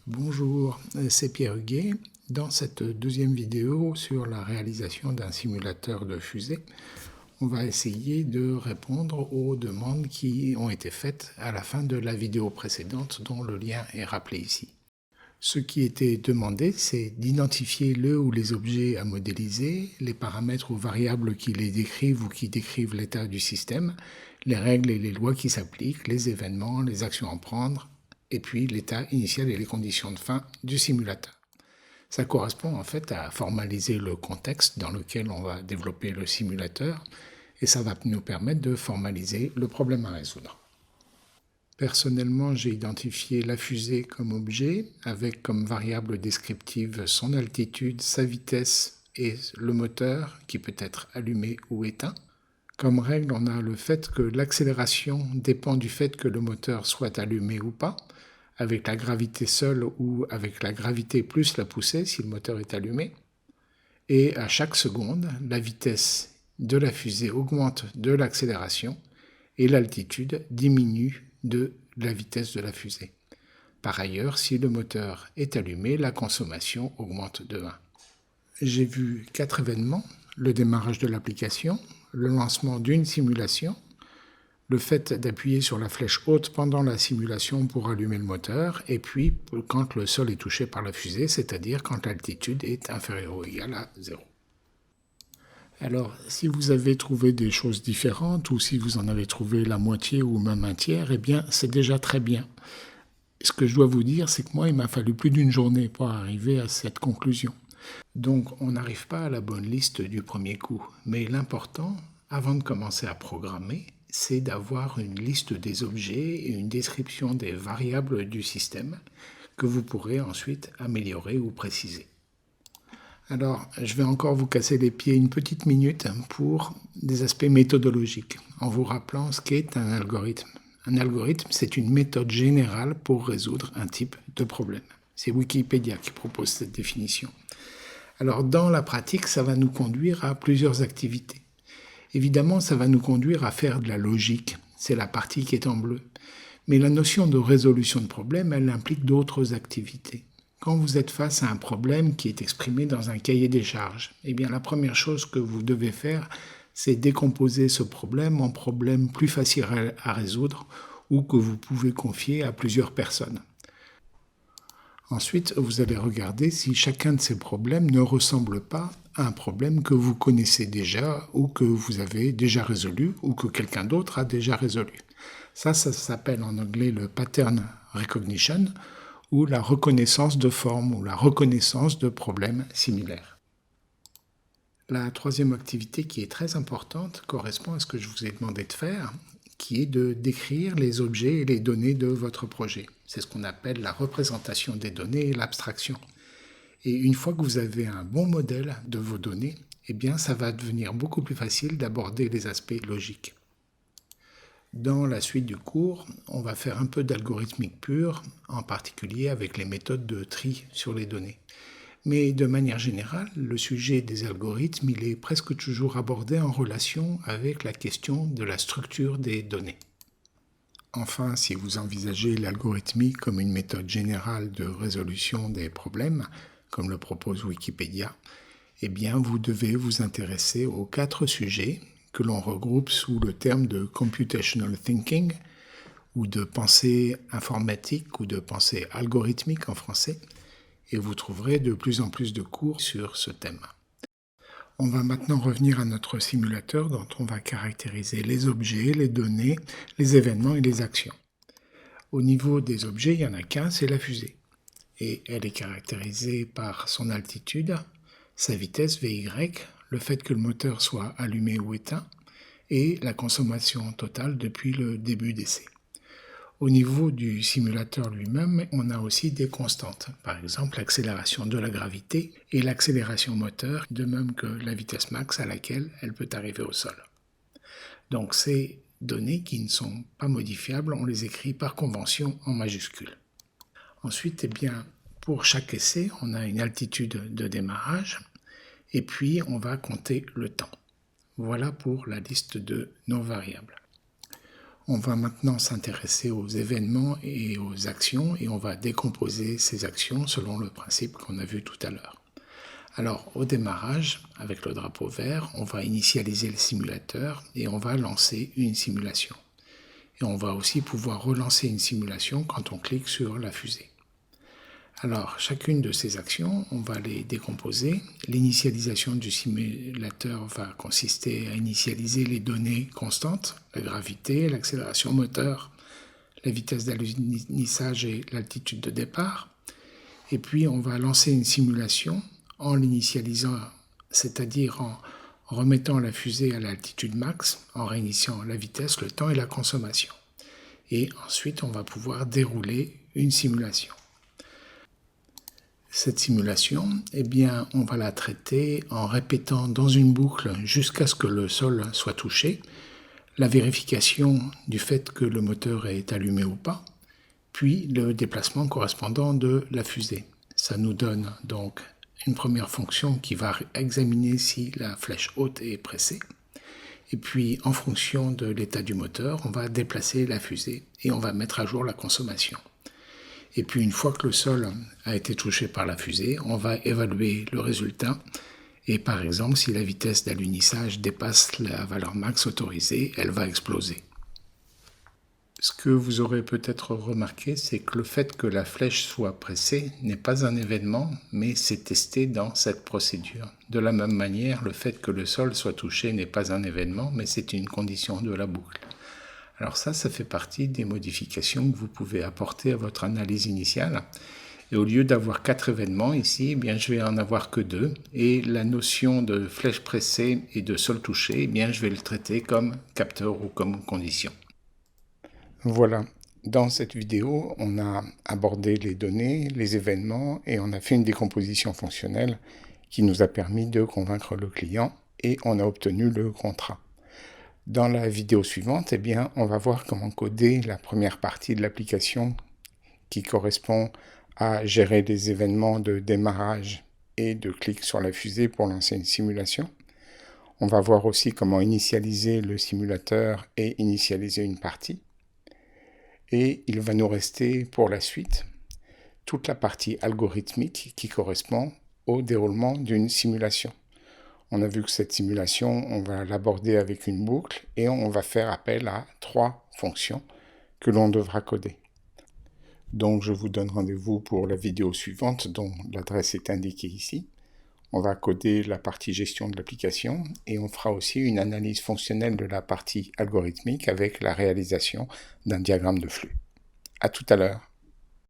Bonjour, c'est Pierre Huguet. Dans cette deuxième vidéo sur la réalisation d'un simulateur de fusée, on va essayer de répondre aux demandes qui ont été faites à la fin de la vidéo précédente dont le lien est rappelé ici. Ce qui était demandé, c'est d'identifier le ou les objets à modéliser, les paramètres ou variables qui les décrivent ou qui décrivent l'état du système, les règles et les lois qui s'appliquent, les événements, les actions à prendre, et puis l'état initial et les conditions de fin du simulateur. Ça correspond en fait à formaliser le contexte dans lequel on va développer le simulateur, et ça va nous permettre de formaliser le problème à résoudre. Personnellement, j'ai identifié la fusée comme objet, avec comme variable descriptive son altitude, sa vitesse et le moteur, qui peut être allumé ou éteint. Comme règle, on a le fait que l'accélération dépend du fait que le moteur soit allumé ou pas, avec la gravité seule ou avec la gravité plus la poussée si le moteur est allumé. Et à chaque seconde, la vitesse de la fusée augmente de l'accélération et l'altitude diminue de la vitesse de la fusée. Par ailleurs, si le moteur est allumé, la consommation augmente de 1. J'ai vu 4 événements: le démarrage de l'application, le lancement d'une simulation, le fait d'appuyer sur la flèche haute pendant la simulation pour allumer le moteur, et puis quand le sol est touché par la fusée, c'est-à-dire quand l'altitude est inférieure ou égale à 0. Alors, si vous avez trouvé des choses différentes, ou si vous en avez trouvé la moitié ou même un tiers, eh bien, c'est déjà très bien. Ce que je dois vous dire, c'est que moi, il m'a fallu plus d'une journée pour arriver à cette conclusion. Donc, on n'arrive pas à la bonne liste du premier coup. Mais l'important, avant de commencer à programmer, c'est d'avoir une liste des objets et une description des variables du système que vous pourrez ensuite améliorer ou préciser. Alors, je vais encore vous casser les pieds une petite minute pour des aspects méthodologiques, en vous rappelant ce qu'est un algorithme. Un algorithme, c'est une méthode générale pour résoudre un type de problème. C'est Wikipédia qui propose cette définition. Alors, dans la pratique, ça va nous conduire à plusieurs activités. Évidemment, ça va nous conduire à faire de la logique. C'est la partie qui est en bleu. Mais la notion de résolution de problème, elle implique d'autres activités. Quand vous êtes face à un problème qui est exprimé dans un cahier des charges, eh bien la première chose que vous devez faire, c'est décomposer ce problème en problèmes plus faciles à résoudre ou que vous pouvez confier à plusieurs personnes. Ensuite, vous allez regarder si chacun de ces problèmes ne ressemble pas à un problème que vous connaissez déjà ou que vous avez déjà résolu ou que quelqu'un d'autre a déjà résolu. Ça s'appelle en anglais le pattern recognition, ou la reconnaissance de formes ou la reconnaissance de problèmes similaires. La troisième activité qui est très importante correspond à ce que je vous ai demandé de faire, qui est de décrire les objets et les données de votre projet. C'est ce qu'on appelle la représentation des données et l'abstraction. Et une fois que vous avez un bon modèle de vos données, eh bien ça va devenir beaucoup plus facile d'aborder les aspects logiques. Dans la suite du cours, on va faire un peu d'algorithmique pure, en particulier avec les méthodes de tri sur les données. Mais de manière générale, le sujet des algorithmes, il est presque toujours abordé en relation avec la question de la structure des données. Enfin, si vous envisagez l'algorithmique comme une méthode générale de résolution des problèmes, comme le propose Wikipédia, eh bien vous devez vous intéresser aux 4 sujets que l'on regroupe sous le terme de computational thinking, ou de pensée informatique, ou de pensée algorithmique en français, et vous trouverez de plus en plus de cours sur ce thème. On va maintenant revenir à notre simulateur dont on va caractériser les objets, les données, les événements et les actions. Au niveau des objets, il n'y en a qu'un, c'est la fusée. Et elle est caractérisée par son altitude, sa vitesse VY, le fait que le moteur soit allumé ou éteint, et la consommation totale depuis le début d'essai. Au niveau du simulateur lui-même, on a aussi des constantes, par exemple l'accélération de la gravité et l'accélération moteur, de même que la vitesse max à laquelle elle peut arriver au sol. Donc ces données qui ne sont pas modifiables, on les écrit par convention en majuscules. Ensuite, eh bien, pour chaque essai, on a une altitude de démarrage, et puis on va compter le temps. Voilà pour la liste de nos variables. On va maintenant s'intéresser aux événements et aux actions et on va décomposer ces actions selon le principe qu'on a vu tout à l'heure. Alors au démarrage, avec le drapeau vert, on va initialiser le simulateur et on va lancer une simulation. Et on va aussi pouvoir relancer une simulation quand on clique sur la fusée. Alors, chacune de ces actions, on va les décomposer. L'initialisation du simulateur va consister à initialiser les données constantes, la gravité, l'accélération moteur, la vitesse d'alunissage et l'altitude de départ. Et puis, on va lancer une simulation en l'initialisant, c'est-à-dire en remettant la fusée à l'altitude max, en réinitiant la vitesse, le temps et la consommation. Et ensuite, on va pouvoir dérouler une simulation. Cette simulation, on va la traiter en répétant dans une boucle jusqu'à ce que le sol soit touché, la vérification du fait que le moteur est allumé ou pas, puis le déplacement correspondant de la fusée. Ça nous donne donc une première fonction qui va examiner si la flèche haute est pressée. Et puis, en fonction de l'état du moteur, on va déplacer la fusée et on va mettre à jour la consommation. Et puis une fois que le sol a été touché par la fusée, on va évaluer le résultat. Et par exemple, si la vitesse d'alunissage dépasse la valeur max autorisée, elle va exploser. Ce que vous aurez peut-être remarqué, c'est que le fait que la flèche soit pressée n'est pas un événement, mais c'est testé dans cette procédure. De la même manière, le fait que le sol soit touché n'est pas un événement, mais c'est une condition de la boucle. Alors ça fait partie des modifications que vous pouvez apporter à votre analyse initiale. Et au lieu d'avoir 4 événements ici, je vais en avoir que 2. Et la notion de flèche pressée et de sol touché, je vais le traiter comme capteur ou comme condition. Voilà. Dans cette vidéo, on a abordé les données, les événements et on a fait une décomposition fonctionnelle qui nous a permis de convaincre le client et on a obtenu le contrat. Dans la vidéo suivante, on va voir comment coder la première partie de l'application qui correspond à gérer les événements de démarrage et de clic sur la fusée pour lancer une simulation. On va voir aussi comment initialiser le simulateur et initialiser une partie. Et il va nous rester pour la suite toute la partie algorithmique qui correspond au déroulement d'une simulation. On a vu que cette simulation, on va l'aborder avec une boucle et on va faire appel à 3 fonctions que l'on devra coder. Donc je vous donne rendez-vous pour la vidéo suivante dont l'adresse est indiquée ici. On va coder la partie gestion de l'application et on fera aussi une analyse fonctionnelle de la partie algorithmique avec la réalisation d'un diagramme de flux. À tout à l'heure.